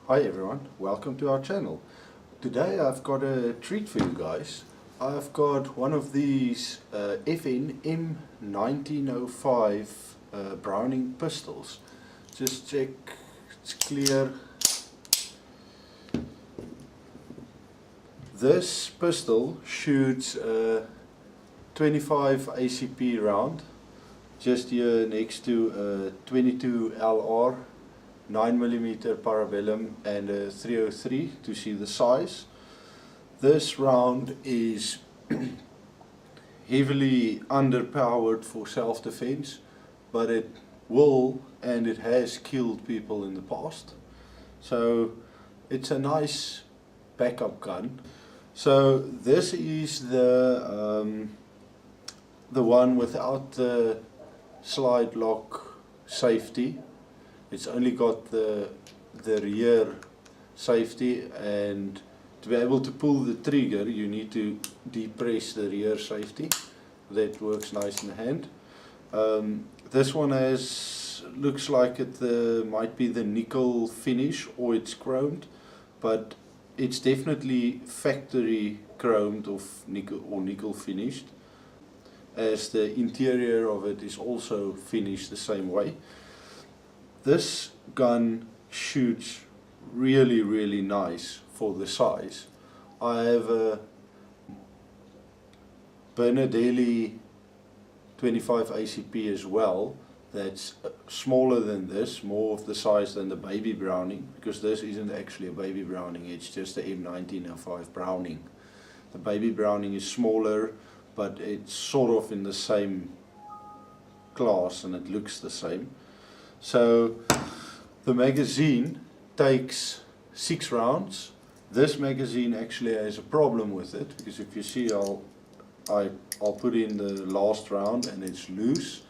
Hi everyone, welcome to our channel. Today I've got a treat for you guys. I've got one of these FN M1905 Browning pistols. Just check it's clear. This pistol shoots a 25 ACP round, just here next to a 22 LR 9mm parabellum and a 303 to see the size. This round is heavily underpowered for self-defense, but it will and it has killed people in the past. So it's a nice backup gun. So this is the one without the slide lock safety. It's only got the rear safety, and to be able to pull the trigger you need to depress the rear safety. That works nice in the hand. This one looks like it might be the nickel finish or it's chromed, but it's definitely factory chromed or nickel finished, as the interior of it is also finished the same way. This gun shoots really nice for the size. I have a Bernardelli 25 ACP as well, that's smaller than this, more of the size than the baby Browning, because this isn't actually a baby Browning, it's just the M1905 Browning. The baby Browning is smaller, but it's sort of in the same class and it looks the same. So the magazine takes 6 rounds. This magazine actually has a problem with it, because if you see, I'll put in the last round and it's loose.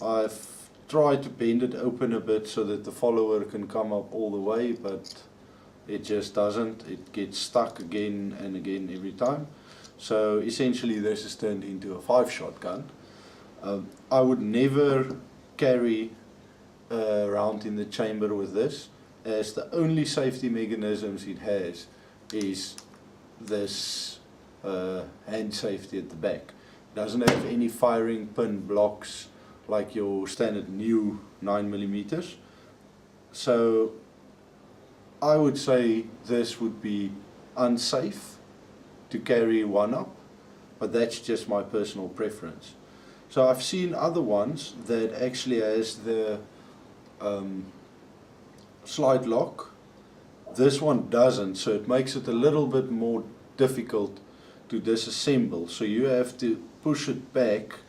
I've tried to bend it open a bit so that the follower can come up all the way, but it just doesn't. It gets stuck again and again every time. So essentially this is turned into a 5-shot gun. I would never carry round in the chamber with this, as the only safety mechanisms it has is this hand safety at the back. It doesn't have any firing pin blocks like your standard new 9mm. So I would say this would be unsafe to carry one up, but that's just my personal preference. So I've seen other ones that actually has the slide lock. This one doesn't, so it makes it a little bit more difficult to disassemble. So you have to push it back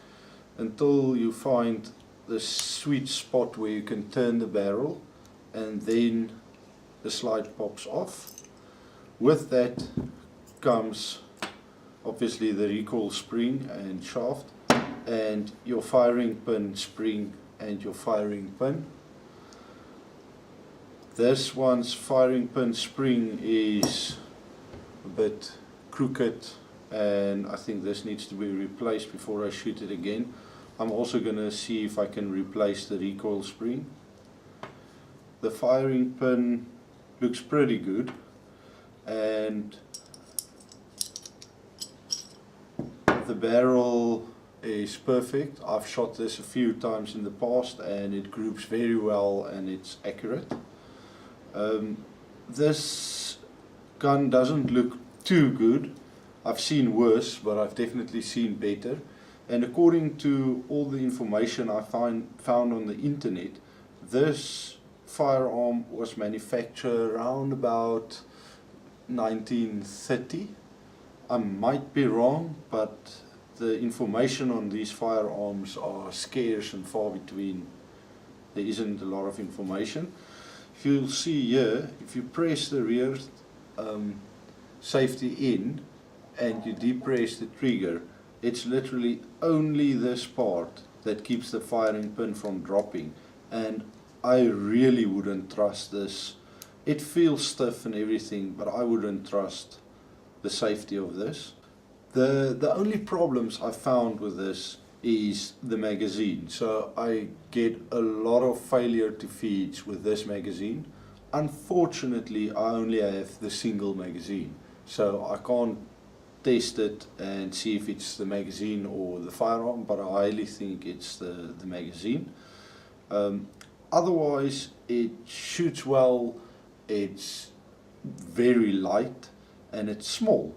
until you find the sweet spot where you can turn the barrel, and then the slide pops off. With that comes obviously the recoil spring and shaft, and your firing pin spring and your firing pin. This one's firing pin spring is a bit crooked, and I think this needs to be replaced before I shoot it again. I'm also going to see if I can replace the recoil spring. The firing pin looks pretty good, and the barrel is perfect. I've shot this a few times in the past and it groups very well and it's accurate. This gun doesn't look too good. I've seen worse, but I've definitely seen better. And according to all the information I found on the internet, this firearm was manufactured around about 1930. I might be wrong, but the information on these firearms are scarce and far between. There isn't a lot of information. If you'll see here, if you press the rear safety in and you depress the trigger, it's literally only this part that keeps the firing pin from dropping, and I really wouldn't trust this. It feels stiff and everything, but I wouldn't trust the safety of this. The only problems I found with this is the magazine. So I get a lot of failure to feeds with this magazine. Unfortunately, I only have the single magazine, so I can't test it and see if it's the magazine or the firearm, but I highly think it's the magazine. Otherwise, it shoots well, it's very light, and it's small.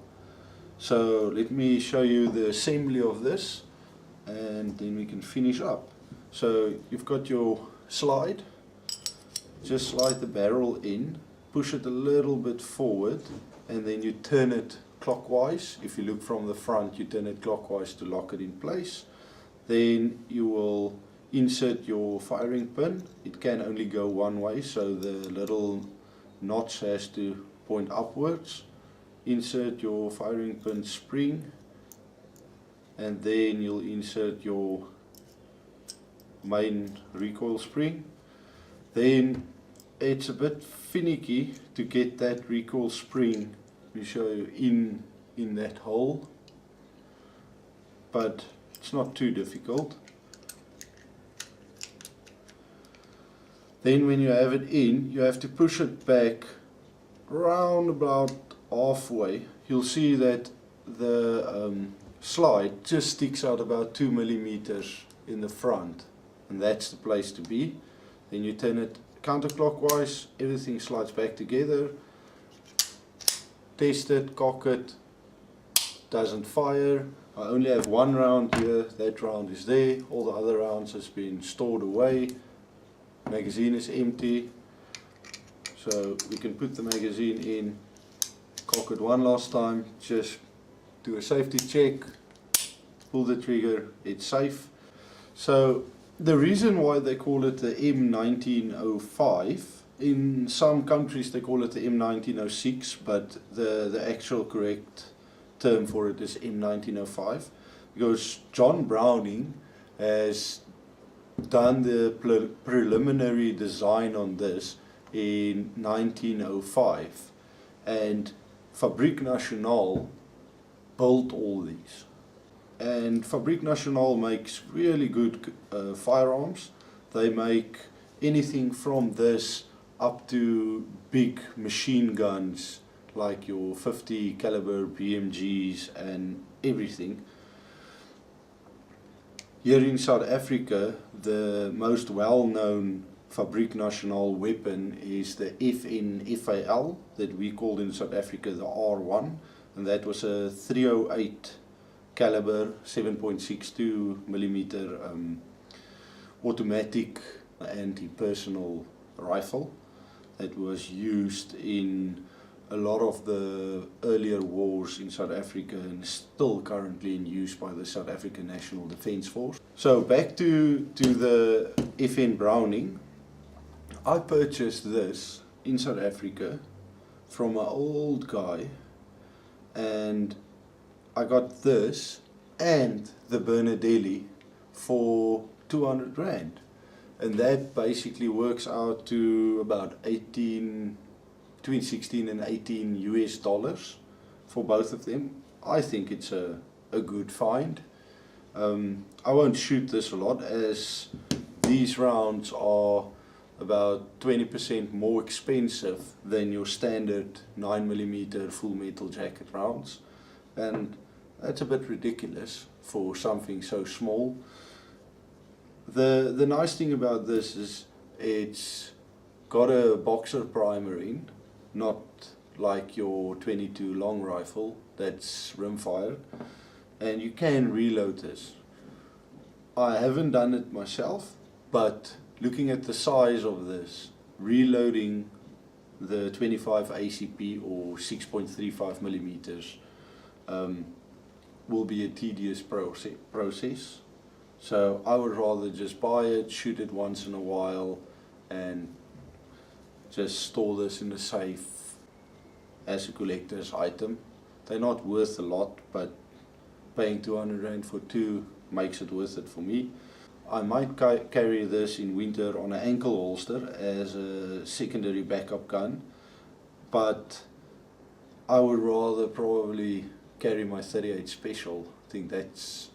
So let me show you the assembly of this, and then we can finish up. So you've got your slide. Just slide the barrel in, push it a little bit forward, and then you turn it clockwise. If you look from the front, you turn it clockwise to lock it in place. Then you will insert your firing pin. It can only go one way, so the little notch has to point upwards. Insert your firing pin spring, and then you'll insert your main recoil spring. Then it's a bit finicky to get that recoil spring, we show you, in that hole, but it's not too difficult. Then when you have it in, you have to push it back round about halfway. You'll see that the slide just sticks out about 2 millimeters in the front, and that's the place to be. Then you turn it counterclockwise, everything slides back together. Test it, cock it, doesn't fire. I only have one round here, that round is there, all the other rounds has been stored away. Magazine is empty, so we can put the magazine in, cock it one last time, just do a safety check, pull the trigger, it's safe. So the reason why they call it the M1905, in some countries they call it the M1906, but the actual correct term for it is M1905, because John Browning has done the preliminary design on this in 1905, and Fabrique Nationale built all these. And Fabrique Nationale makes really good firearms. They make anything from this up to big machine guns like your 50 caliber BMGs and everything. Here in South Africa, the most well-known Fabrique Nationale weapon is the FNFAL, that we called in South Africa the R1, and that was a 308 caliber 7.62 millimeter automatic anti-personnel rifle that was used in a lot of the earlier wars in South Africa and still currently in use by the South African National Defence Force. So back to the FN Browning. I purchased this in South Africa from an old guy, and I got this and the Bernardelli for 200 rand, and that basically works out to about between 16 and 18 US dollars for both of them. I think it's a good find. I won't shoot this a lot, as these rounds are about 20% more expensive than your standard 9mm full metal jacket rounds, and that's a bit ridiculous for something so small. The nice thing about this is it's got a boxer primer in, not like your 22 long rifle that's rimfire, and you can reload this. I haven't done it myself, but looking at the size of this, reloading the 25 ACP or 6.35 millimeters will be a tedious process. So I would rather just buy it, shoot it once in a while, and just store this in a safe as a collector's item. They're not worth a lot, but paying 200 rand for two makes it worth it for me. I might carry this in winter on an ankle holster as a secondary backup gun, but I would rather probably carry my 38 Special. I think that's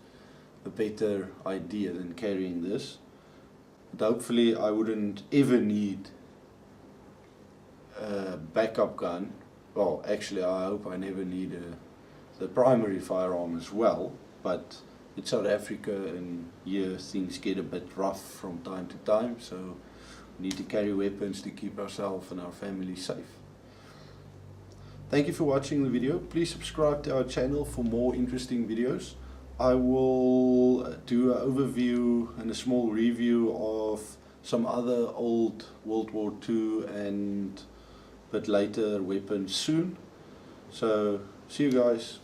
a better idea than carrying this. But hopefully I wouldn't ever need backup gun. Well, actually I hope I never need the primary firearm as well, but it's South Africa and here things get a bit rough from time to time, so we need to carry weapons to keep ourselves and our family safe. Thank you for watching the video. Please subscribe to our channel for more interesting videos. I will do an overview and a small review of some other old World War II and a bit later weapons soon. So see you guys.